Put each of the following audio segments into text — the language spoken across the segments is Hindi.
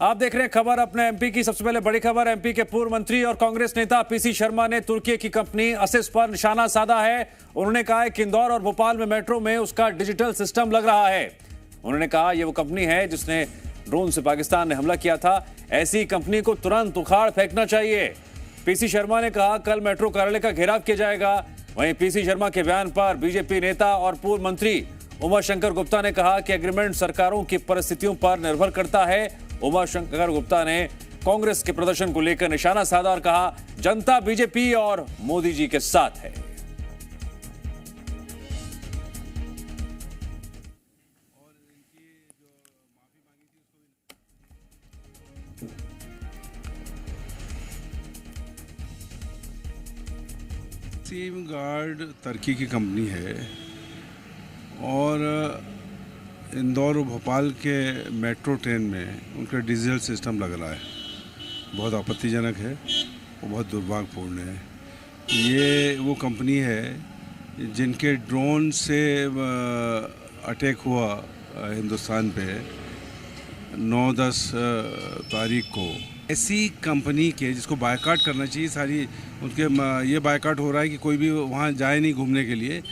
आप देख रहे हैं खबर अपने एमपी की। सबसे पहले बड़ी खबर, एमपी के पूर्व मंत्री और कांग्रेस नेता पीसी शर्मा ने तुर्की की कंपनी असिस पर निशाना साधा है। उन्होंने कहा है कि इंदौर और भोपाल में मेट्रो में उसका डिजिटल सिस्टम लग रहा है। उन्होंने कहा यह वो कंपनी है जिसने ड्रोन से पाकिस्तान ने हमला किया था। ऐसी कंपनी को तुरंत उखाड़ फेंकना चाहिए। पीसी शर्मा ने कहा कल मेट्रो कार्यालय का घेराव किया जाएगा। वहीं पीसी शर्मा के बयान पर बीजेपी नेता और पूर्व मंत्री उमा शंकर गुप्ता ने कहा कि एग्रीमेंट सरकारों की परिस्थितियों पर निर्भर करता है। उमा शंकर गुप्ता ने कांग्रेस के प्रदर्शन को लेकर निशाना साधा और कहा जनता बीजेपी और मोदी जी के साथ है। सेम गार्ड तुर्की की कंपनी है और इंदौर और भोपाल के मेट्रो ट्रेन में उनका डिजिटल सिस्टम लग रहा है। बहुत आपत्तिजनक है और बहुत दुर्भाग्यपूर्ण है। ये वो कंपनी है जिनके ड्रोन से अटैक हुआ हिंदुस्तान पे 9-10 तारीख को। ऐसी कंपनी के जिसको बायकॉट करना चाहिए, सारी उनके ये बायकॉट हो रहा है कि कोई भी वहाँ जाए नहीं घूमने के लिए,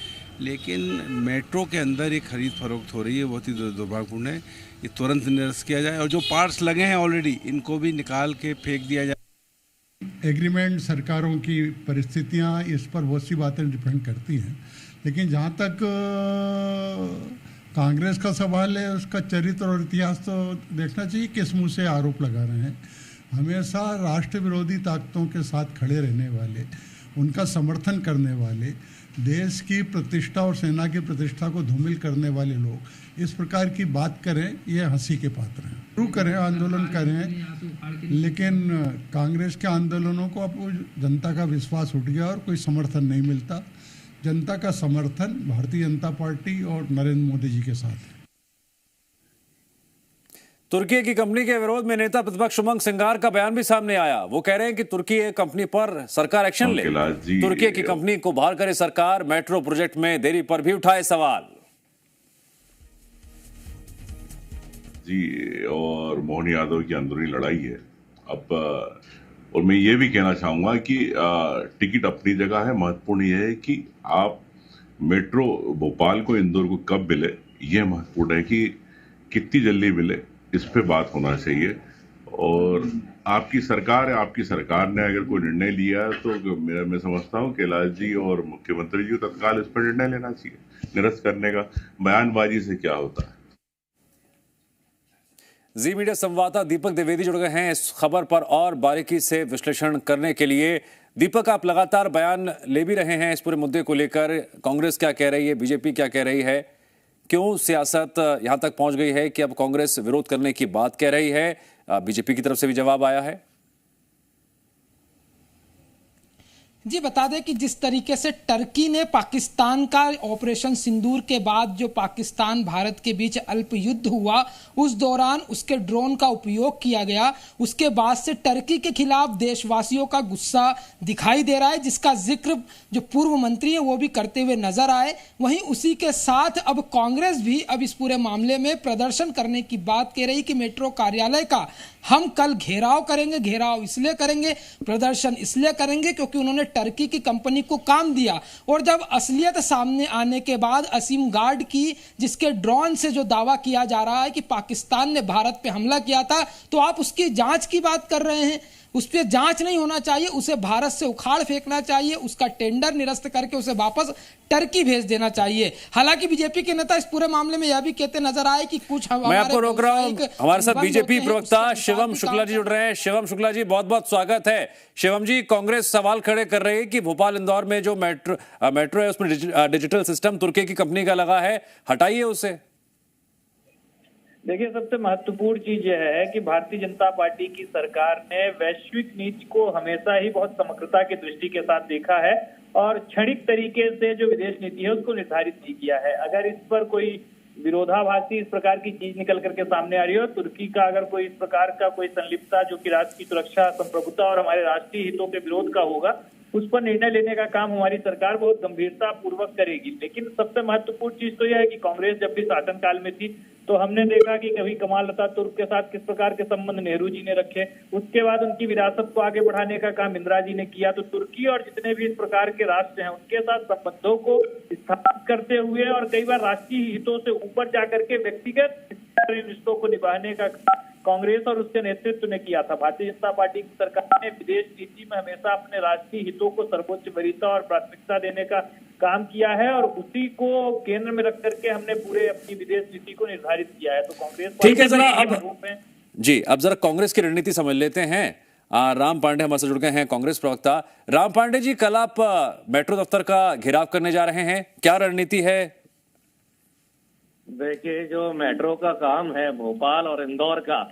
लेकिन मेट्रो के अंदर एक खरीद फरोख्त हो रही है। बहुत ही दुर्भाग्यपूर्ण है। ये तुरंत निरस्त किया जाए और जो पार्ट्स लगे हैं ऑलरेडी इनको भी निकाल के फेंक दिया जाए। एग्रीमेंट सरकारों की परिस्थितियाँ इस पर बहुत सी बातें डिपेंड करती हैं, लेकिन जहाँ तक कांग्रेस का सवाल है उसका चरित्र और इतिहास तो देखना चाहिए किस मुँह से आरोप लगा रहे हैं। हमेशा राष्ट्र विरोधी ताकतों के साथ खड़े रहने वाले, उनका समर्थन करने वाले, देश की प्रतिष्ठा और सेना की प्रतिष्ठा को धूमिल करने वाले लोग इस प्रकार की बात करें, ये हंसी के पात्र हैं। शुरू करें, आंदोलन करें, लेकिन कांग्रेस के आंदोलनों को अब जनता का विश्वास उठ गया और कोई समर्थन नहीं मिलता। जनता का समर्थन भारतीय जनता पार्टी और नरेंद्र मोदी जी के साथ है। तुर्की की कंपनी के विरोध में नेता प्रतिपक्ष उमंग सिंगार का बयान भी सामने आया। वो कह रहे हैं कि तुर्की कंपनी पर सरकार एक्शन ले। तुर्की की कंपनी को बाहर करे सरकार। मेट्रो प्रोजेक्ट में देरी पर भी उठाए सवाल। जी, और मोहन यादव की अंदरूनी लड़ाई है अब। और मैं ये भी कहना चाहूंगा कि टिकट अपनी जगह है। महत्वपूर्ण ये है कि आप मेट्रो भोपाल को, इंदौर को कब मिले, ये महत्वपूर्ण है कि कितनी जल्दी मिले, इस पे बात होना चाहिए। और आपकी सरकार है, आपकी सरकार ने अगर कोई निर्णय लिया तो मैं समझता हूँ कैलाश जी और मुख्यमंत्री जी को तत्काल इस पर निर्णय लेना चाहिए। निरस्त करने का बयानबाजी से क्या होता है। जी मीडिया संवाददाता दीपक द्विवेदी जुड़ गए हैं इस खबर पर और बारीकी से विश्लेषण करने के लिए। दीपक, आप लगातार बयान ले भी रहे हैं इस पूरे मुद्दे को लेकर। कांग्रेस क्या कह रही है, बीजेपी क्या कह रही है, क्यों सियासत यहां तक पहुंच गई है कि अब कांग्रेस विरोध करने की बात कह रही है? बीजेपी की तरफ से भी जवाब आया है। जी बता दें कि जिस तरीके से टर्की ने पाकिस्तान का ऑपरेशन सिंदूर के बाद जो पाकिस्तान भारत के बीच अल्प युद्ध हुआ उस दौरान उसके ड्रोन का उपयोग किया गया, उसके बाद से टर्की के खिलाफ देशवासियों का गुस्सा दिखाई दे रहा है, जिसका जिक्र जो पूर्व मंत्री है वो भी करते हुए नजर आए। वहीं उसी के साथ अब कांग्रेस भी अब इस पूरे मामले में प्रदर्शन करने की बात कह रही कि मेट्रो कार्यालय का हम कल घेराव करेंगे। घेराव इसलिए करेंगे, प्रदर्शन इसलिए करेंगे क्योंकि उन्होंने टर्की की कंपनी को काम दिया। और जब असलियत सामने आने के बाद असीम गार्ड की, जिसके ड्रोन से जो दावा किया जा रहा है कि पाकिस्तान ने भारत पे हमला किया था, तो आप उसकी जांच की बात कर रहे हैं। उस पर जांच नहीं होना चाहिए, उसे भारत से उखाड़ फेंकना चाहिए, उसका टेंडर निरस्त करके उसे वापस टर्की भेज देना चाहिए। हालांकि बीजेपी के नेता इस पूरे मामले में यह भी कहते नजर आए कि कुछ मैं आपको रोक रहा हूं। हमारे साथ बीजेपी प्रवक्ता शिवम शुक्ला जी जुड़ रहे हैं। शिवम शुक्ला जी, बहुत बहुत स्वागत है। शिवम जी, कांग्रेस सवाल खड़े कर रही है कि भोपाल इंदौर में जो मेट्रो है उसमें डिजिटल सिस्टम तुर्की की कंपनी का लगा है, हटाइए उसे। देखिए, सबसे महत्वपूर्ण चीज यह है कि भारतीय जनता पार्टी की सरकार ने वैश्विक नीति को हमेशा ही बहुत समग्रता की दृष्टि के साथ देखा है और क्षणिक तरीके से जो विदेश नीति है उसको निर्धारित नहीं किया है। अगर इस पर कोई विरोधाभासी इस प्रकार की चीज निकल करके सामने आ रही हो, तुर्की का अगर कोई इस प्रकार का कोई संलिप्तता जो कि राष्ट्र की सुरक्षा, संप्रभुता और हमारे राष्ट्रीय हितों के विरोध का होगा, उस पर निर्णय लेने का काम हमारी सरकार बहुत गंभीरता पूर्वक करेगी। लेकिन सबसे महत्वपूर्ण चीज तो यह है कि कांग्रेस जब भी शासनकाल में थी तो हमने देखा कि कभी कमाल अतातुर्क के साथ किस प्रकार के संबंध नेहरू जी ने रखे, उसके बाद उनकी विरासत को आगे बढ़ाने का काम इंदिरा जी ने किया। तो तुर्की और जितने भी इस प्रकार के राष्ट्र हैं उनके साथ संबंधों को स्थापित करते हुए और कई बार राष्ट्रीय हितों से ऊपर जाकर के व्यक्तिगत रिश्तों को निभाने का कांग्रेस और उसके नेतृत्व ने किया था। भारतीय जनता पार्टी की सरकार ने विदेश नीति में हमेशा अपने राष्ट्रीय हितों को सर्वोच्च वरीयता और प्राथमिकता देने का काम किया है और उसी को केंद्र में रख करके हमने पूरे अपनी विदेश नीति को निर्धारित किया है। तो कांग्रेस ठीक है, जरा अब जरा कांग्रेस की रणनीति समझ लेते हैं। राम पांडे हमारे साथ जुड़ गए हैं, कांग्रेस प्रवक्ता। राम पांडे जी, कल आप मेट्रो दफ्तर का घेराव करने जा रहे हैं, क्या रणनीति है? देखिए, जो मेट्रो का काम है भोपाल और इंदौर का,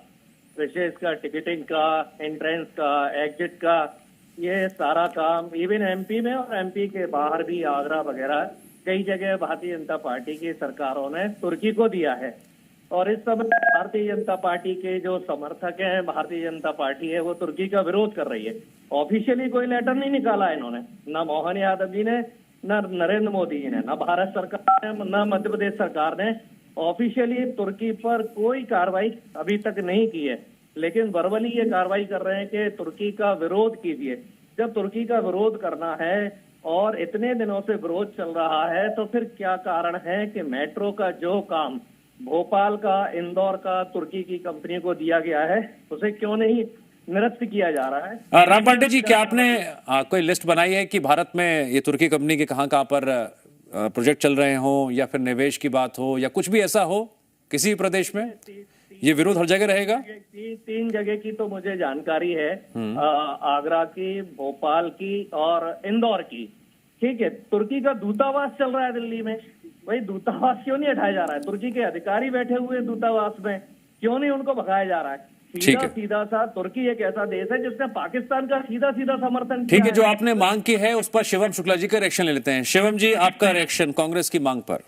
विशेष का टिकटिंग का, एंट्रेंस का, एग्जिट का, ये सारा काम इवन एमपी में और एमपी के बाहर भी आगरा वगैरह कई जगह भारतीय जनता पार्टी की सरकारों ने तुर्की को दिया है। और इस समय भारतीय जनता पार्टी के जो समर्थक हैं, भारतीय जनता पार्टी है, वो तुर्की का विरोध कर रही है। ऑफिशियली कोई लेटर नहीं निकाला इन्होंने, न मोहन यादव जी ने, न नरेंद्र मोदी जी ने, न भारत सरकार ने, न मध्य प्रदेश सरकार ने ऑफिशियली तुर्की पर कोई कार्रवाई अभी तक नहीं की है। लेकिन वर्बली ये कार्रवाई कर रहे हैं कि तुर्की का विरोध कीजिए। जब तुर्की का विरोध करना है और इतने दिनों से विरोध चल रहा है, तो फिर क्या कारण है कि मेट्रो का जो काम भोपाल का, इंदौर का तुर्की की कंपनी को दिया गया है, उसे क्यों नहीं निरस्त किया जा रहा है? राम पांडे जी, क्या आपने कोई लिस्ट बनाई है कि भारत में ये तुर्की कंपनी के कहां पर प्रोजेक्ट चल रहे हो, या फिर निवेश की बात हो, या कुछ भी ऐसा हो किसी भी प्रदेश में? ये विरोध हर जगह रहेगा? तीन जगह की तो मुझे जानकारी है, आगरा की, भोपाल की और इंदौर की। ठीक है, तुर्की का दूतावास चल रहा है दिल्ली में, भाई दूतावास क्यों नहीं हटाया जा रहा है? तुर्की के अधिकारी बैठे हुए दूतावास में, क्यों नहीं उनको भगाया जा रहा है? सीधा सा तुर्की एक ऐसा देश है जिसने पाकिस्तान का सीधा समर्थन किया। ठीक है, जो आपने मांग की है उस पर शिवम शुक्ला जी का रिएक्शन ले लेते हैं। शिवम जी, आपका रिएक्शन कांग्रेस की मांग पर?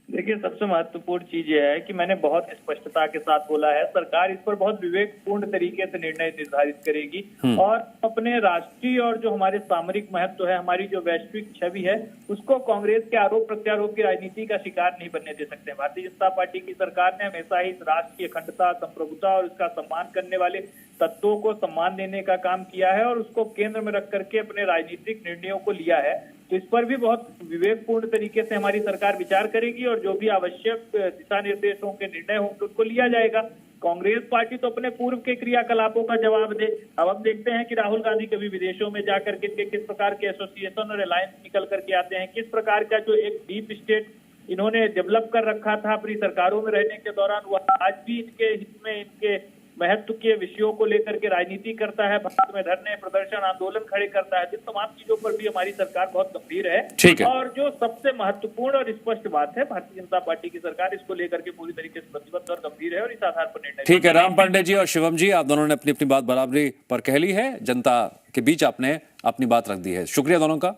देखिए, सबसे महत्वपूर्ण चीज यह है कि मैंने बहुत स्पष्टता के साथ बोला है, सरकार इस पर बहुत विवेकपूर्ण तरीके से निर्णय निर्धारित करेगी और अपने राष्ट्रीय और जो हमारे सामरिक महत्व है, हमारी जो वैश्विक छवि है, उसको कांग्रेस के आरोप प्रत्यारोप की राजनीति का शिकार नहीं बनने दे सकते। भारतीय जनता पार्टी की सरकार ने हमेशा ही राष्ट्र की अखंडता, संप्रभुता और उसका सम्मान करने वाले तत्वों को सम्मान देने का काम किया है और उसको केंद्र में रख करके अपने राजनीतिक निर्णयों को लिया है। तो इस पर भी बहुत विवेकपूर्ण तरीके से हमारी सरकार विचार करेगी और जो भी आवश्यक दिशा निर्देशों के निर्णय होंगे उसको लिया जाएगा। कांग्रेस पार्टी तो अपने पूर्व के क्रियाकलापों का जवाब दे। अब हम देखते हैं कि राहुल गांधी कभी विदेशों में जाकर के किस प्रकार के एसोसिएशन और अलायंस निकल करके आते हैं, किस प्रकार का जो एक डीप स्टेट इन्होंने डेवलप कर रखा था अपनी सरकारों में रहने के दौरान, वह आज भी इनके हित में, इनके महत्व के विषयों को लेकर के राजनीति करता है, भारत में धरने, प्रदर्शन, आंदोलन खड़े करता है। जिन तमाम चीजों पर भी हमारी सरकार बहुत गंभीर है। और जो सबसे महत्वपूर्ण और स्पष्ट बात है, भारतीय जनता पार्टी की सरकार इसको लेकर के पूरी तरीके से प्रतिबद्ध और गंभीर है और इस आधार पर निर्णय। ठीक है, राम पांडे जी और शिवम जी, आप दोनों ने अपनी अपनी बात बराबरी पर कह ली है, जनता के बीच आपने अपनी बात रख दी है। शुक्रिया दोनों का।